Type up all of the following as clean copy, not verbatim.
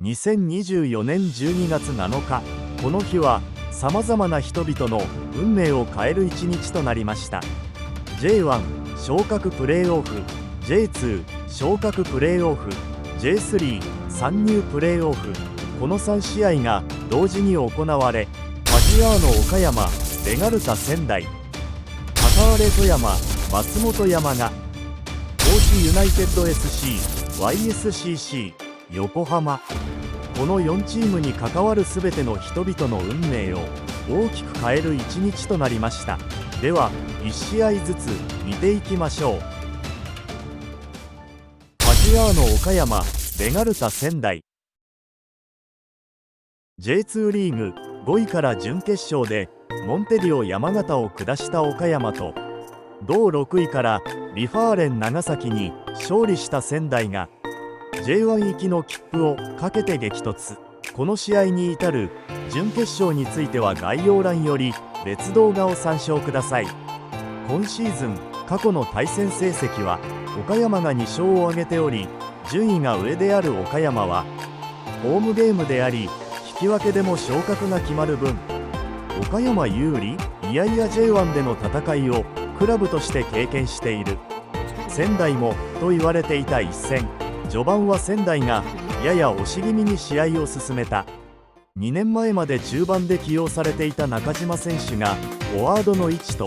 2024年12月7日、この日はさまざまな人々の運命を変える一日となりました。 J1 昇格プレーオフ、 J2 昇格プレーオフ、 J3 参入プレーオフ、この3試合が同時に行われ、ファジアーノ岡山、ベガルタ仙台、高荒富山、松本山雅、高知ユナイテッド SC、YSCC、横浜、この4チームに関わるすべての人々の運命を大きく変える一日となりました。では1試合ずつ見ていきましょう。ファジアーノ岡山、ベガルタ仙台。 J2 リーグ5位から準決勝でモンテディオ山形を下した岡山と、同6位からリファーレン長崎に勝利した仙台が J1 行きの切符をかけて激突。この試合に至る準決勝については概要欄より別動画を参照ください。今シーズン過去の対戦成績は岡山が2勝を挙げており、順位が上である岡山はホームゲームであり、引き分けでも昇格が決まる分、岡山有利、いやいや J1 での戦いをクラブとして経験している。仙台もと言われていた一戦、序盤は仙台がやや押し気味に試合を進めた。2年前まで中盤で起用されていた中島選手がフォワードの位置と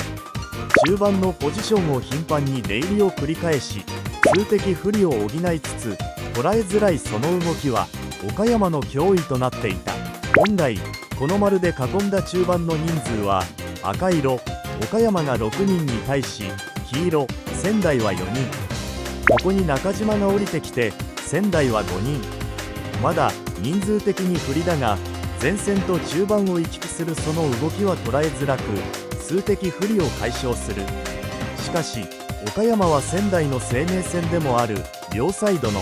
中盤のポジションを頻繁に出入りを繰り返し、数的不利を補いつつ捉えづらいその動きは岡山の脅威となっていた。本来この丸で囲んだ中盤の人数は赤色岡山が6人に対し、黄色仙台は4人。ここに中島が降りてきて仙台は5人。まだ人数的に不利だが、前線と中盤を行き来するその動きは捉えづらく、数的不利を解消する。しかし岡山は仙台の生命線でもある両サイドの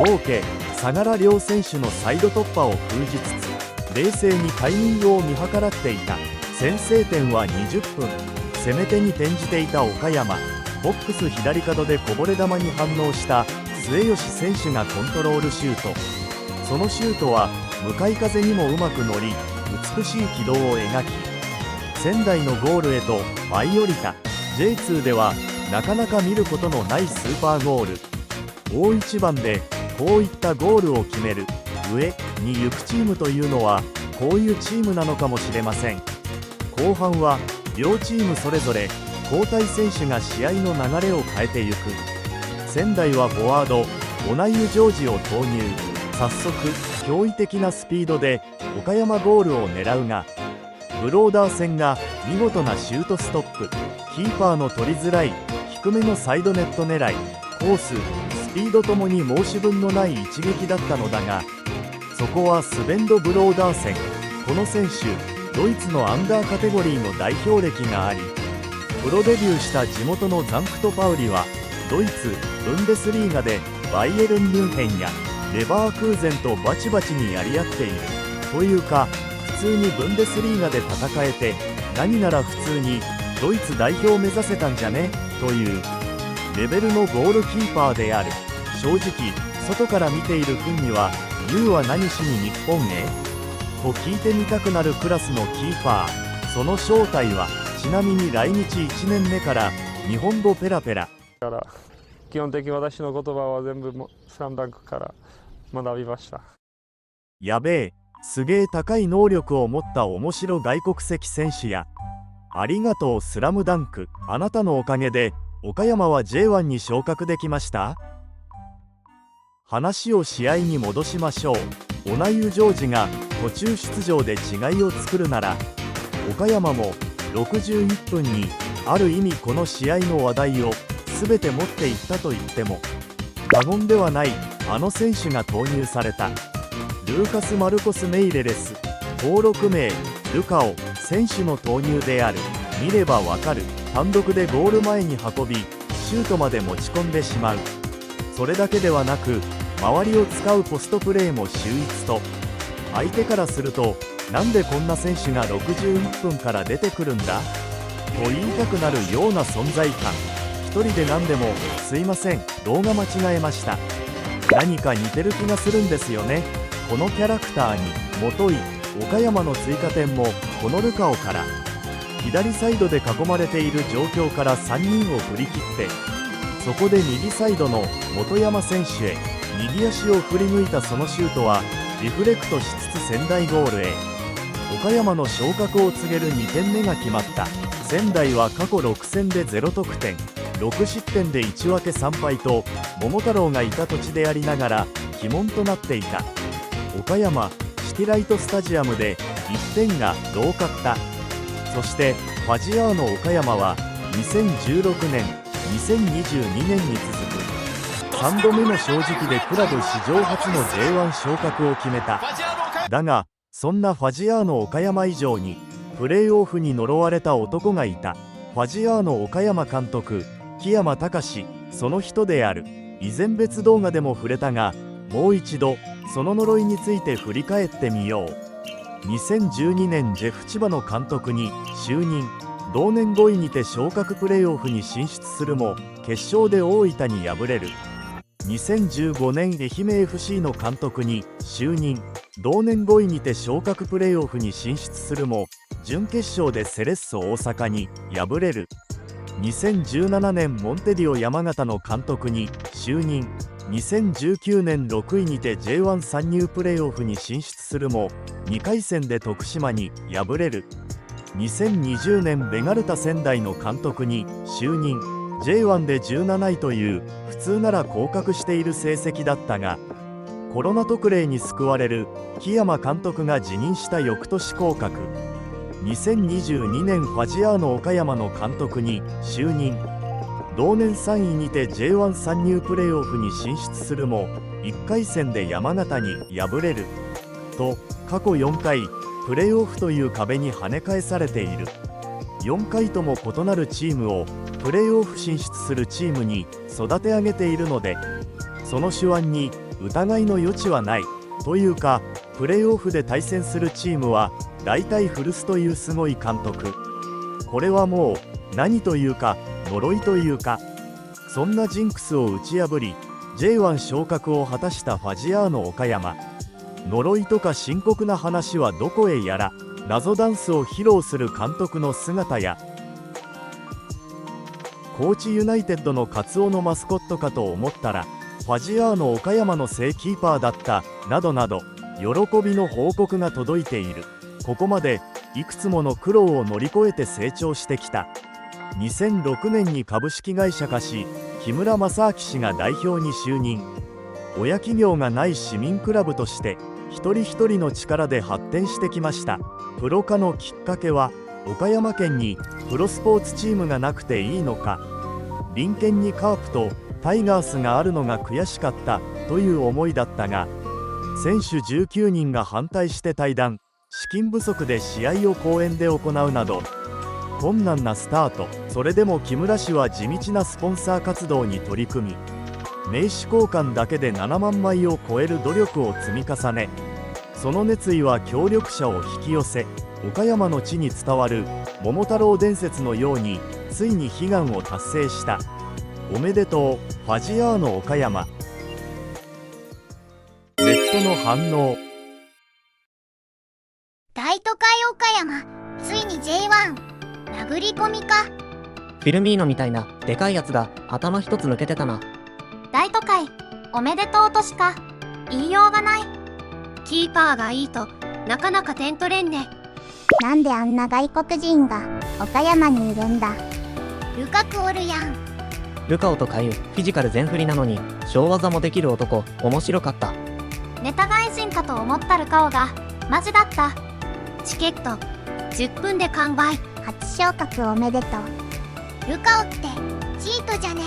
合計相良両選手のサイド突破を封じつつ、冷静にタイミングを見計らっていた。先制点は20分、攻め手に転じていた岡山、ボックス左角でこぼれ球に反応した末吉選手がコントロールシュート。そのシュートは向かい風にもうまく乗り、美しい軌道を描き仙台のゴールへと舞い降りた。 J2 ではなかなか見ることのないスーパーゴール。大一番でこういったゴールを決める上に行くチームというのはこういうチームなのかもしれません。後半は両チームそれぞれ交代選手が試合の流れを変えていく。仙台はフォワードオナイユ・ジョージを投入。早速驚異的なスピードで岡山ゴールを狙うが、ブローダー戦が見事なシュートストップ。キーパーの取りづらい低めのサイドネット狙い、コーススピードともに申し分のない一撃だったのだが、そこはスベンド・ブローダーセン。この選手ドイツのアンダーカテゴリーの代表歴があり、プロデビューした地元のザンクトパウリはドイツブンデスリーガでバイエルン・ミュンヘンやレバークーゼンとバチバチにやり合っている。というか普通にブンデスリーガで戦えて、何なら普通にドイツ代表を目指せたんじゃねというレベルのゴールキーパーである。正直外から見ている分には YOU は何しに日本へと聞いてみたくなるクラスのキーパー。その正体はちなみに来日1年目から日本語ペラペラ。基本的に私の言葉は全部スラムダンクから学びました。やべえ、すげえ高い能力を持った面白外国籍選手や、ありがとうスラムダンク、あなたのおかげで岡山は J1 に昇格できました。話を試合に戻しましょう。オナイユ・ジョージが途中出場で違いを作るなら、岡山も61分にある意味この試合の話題を全て持っていったと言っても過言ではない。あの選手が投入された。ルーカス・マルコス・メイレレス、登録名ルカオ選手の投入である。見ればわかる。単独でゴール前に運びシュートまで持ち込んでしまう。それだけではなく周りを使うポストプレーも秀逸と、相手からするとなんでこんな選手が61分から出てくるんだと言いたくなるような存在感。一人で何でもすいません動画間違えました。何か似てる気がするんですよね。このキャラクターにもとい岡山の追加点もこのルカオから。左サイドで囲まれている状況から3人を振り切って、そこで右サイドの本山選手へ右足を振り抜いたそのシュートはリフレクトしつつ仙台ゴールへ。岡山の昇格を告げる2点目が決まった。仙台は過去6戦で0得点6失点で1分け3敗と桃太郎がいた土地でありながら鬼門となっていた。岡山シティライトスタジアムで1点が遠かった。そしてファジアーノ岡山は2016年2022年に続く3度目の正直でクラブ史上初の J1 昇格を決めた。だがそんなファジアーノ岡山以上にプレーオフに呪われた男がいた。ファジアーノ岡山監督木山隆、その人である。以前別動画でも触れたが、もう一度その呪いについて振り返ってみよう。2012年ジェフ千葉の監督に就任。同年5位にて昇格プレーオフに進出するも決勝で大分に敗れる。2015年愛媛 FC の監督に就任。同年5位にて昇格プレーオフに進出するも準決勝でセレッソ大阪に敗れる。2017年モンテディオ山形の監督に就任。2019年6位にて J1 参入プレーオフに進出するも2回戦で徳島に敗れる。2020年ベガルタ仙台の監督に就任。 J1 で17位という普通なら降格している成績だったが、コロナ特例に救われる木山監督が辞任した翌年降格。2022年ファジアーノ岡山の監督に就任。同年3位にて J1 参入プレーオフに進出するも1回戦で山形に敗れると、過去4回プレーオフという壁に跳ね返されている。4回とも異なるチームをプレーオフ進出するチームに育て上げているので、その手腕に疑いの余地はないというか、プレーオフで対戦するチームは大体古巣というすごい監督。これはもう何というか呪いというか、そんなジンクスを打ち破り J1 昇格を果たしたファジアーノ岡山。呪いとか深刻な話はどこへやら、謎ダンスを披露する監督の姿や、高知ユナイテッドのカツオのマスコットかと思ったらファジアーノ岡山の正キーパーだったなどなど、喜びの報告が届いている。ここまでいくつもの苦労を乗り越えて成長してきた。2006年に株式会社化し、木村正明氏が代表に就任。親企業がない市民クラブとして一人一人の力で発展してきました。プロ化のきっかけは、岡山県にプロスポーツチームがなくていいのか、隣県にカープとタイガースがあるのが悔しかったという思いだったが、選手19人が反対して退団、資金不足で試合を公園で行うなど困難なスタート。それでも木村氏は地道なスポンサー活動に取り組み、名刺交換だけで7万枚を超える努力を積み重ね、その熱意は協力者を引き寄せ、岡山の地に伝わる桃太郎伝説のようについに悲願を達成した。おめでとうファジアーノ岡山。ネットの反応。大都会岡山、ついに J1 殴り込みか。フィルミーノみたいなでかいやつが頭一つ抜けてたな。大都会おめでとうとしか言いようがない。キーパーがいいとなかなか点取れんね。なんであんな外国人が岡山にいるんだ。ルカクおるやん。ルカオとかいうフィジカル全振りなのに小技もできる男、面白かった。ネタ外人かと思ったルカオがマジだった。チケット10分で完売。初昇格おめでとう。ルカオってチートじゃね。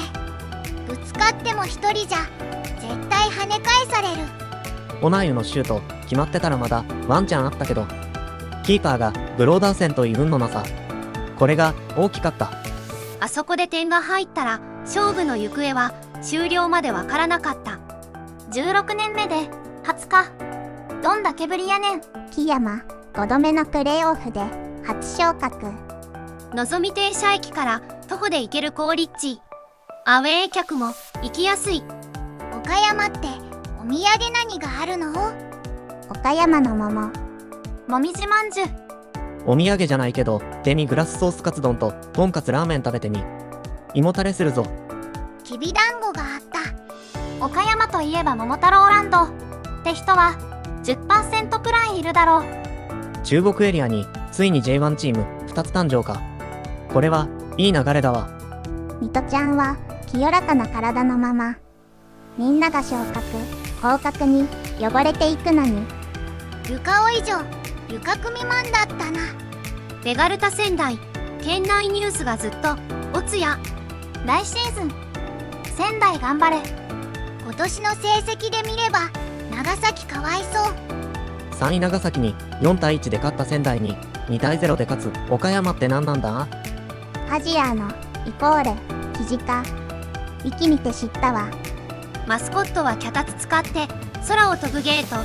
ぶつかっても一人じゃ絶対跳ね返される。オナーユのシュート決まってたらまだワンチャンあったけど、キーパーがブローダーセンといるんのなさ。これが大きかった。あそこで点が入ったら勝負の行方は終了までわからなかった。16年目で初か。どんだけぶりやねん。木山5度目のプレーオフで初昇格。のぞみ停車駅から徒歩で行ける好立地。アウェー客も行きやすい。岡山ってお土産何があるの？岡山の桃。もみじまんじゅう。お土産じゃないけど、デミグラスソースカツ丼ととんかつラーメン食べてみ。胃もたれするぞ。きびだんごがあった。岡山といえば桃太郎ランドって人は 10% くらいいるだろう。中国エリアについに J1 チーム2つ誕生か。これはいい流れだわ。ミトちゃんは清らかな体のまま、みんなが昇格、降格に汚れていくのに、ゆかお以上、ゆか組マンだったな。ベガルタ仙台、県内ニュースがずっと、おつや、来シーズン、仙台頑張れ。今年の成績で見れば、長崎かわいそう。3位長崎に4対1で勝った仙台に2対0で勝つ岡山って何なんだ。ファジアーのイコール、キジか。ウィキ見て知ったわ。マスコットは脚立使って空を飛ぶゲート、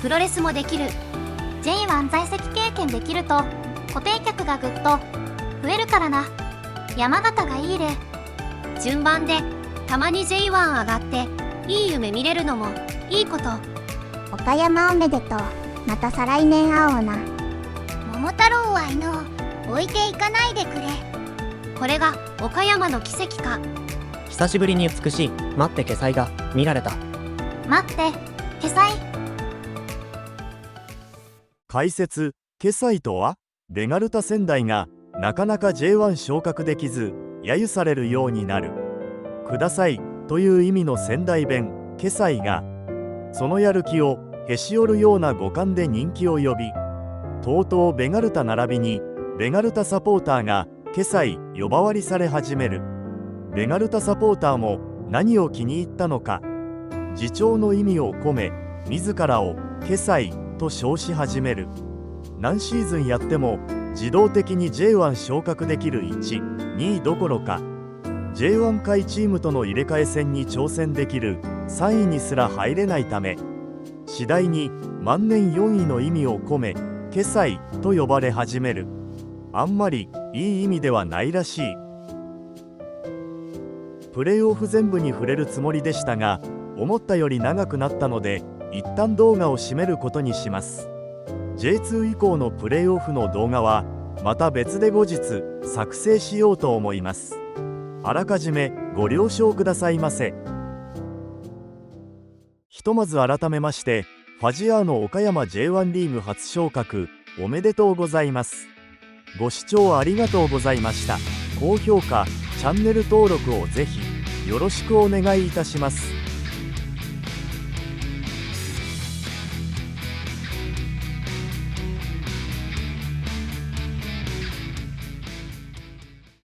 プロレスもできる。J1 在籍経験できると固定客がぐっと増えるからな。山形がいい例。順番でたまに J1 上がっていい夢見れるのもいいこと。岡山おめでとう。また再来年会おうな。桃太郎は犬を置いていかないでくれ。これが岡山の奇跡か。久しぶりに美しい待って気祭が見られた。待って気祭。解説気祭とは、ベガルタ仙台がなかなか J1 昇格できず揶揄されるようになるくださいという意味の仙台弁気祭が、そのやる気をへし折るような語感で人気を呼び、とうとうベガルタ並びにベガルタサポーターが気祭呼ばわりされ始める。ベガルタサポーターも何を気に入ったのか、自重の意味を込め自らを気祭と称し始める。何シーズンやっても自動的に J1 昇格できる1、2位どころか J1 下位チームとの入れ替え戦に挑戦できる3位にすら入れないため、次第に万年4位の意味を込め気祭と呼ばれ始める。あんまりいい意味ではないらしい。プレーオフ全部に触れるつもりでしたが、思ったより長くなったので一旦動画を締めることにします。 J2 以降のプレーオフの動画はまた別で後日作成しようと思います。あらかじめご了承くださいませ。ひとまず改めまして、ファジアーノ岡山 J1 リーグ初昇格おめでとうございます。ご視聴ありがとうございました。高評価、チャンネル登録をぜひよろしくお願いいたします。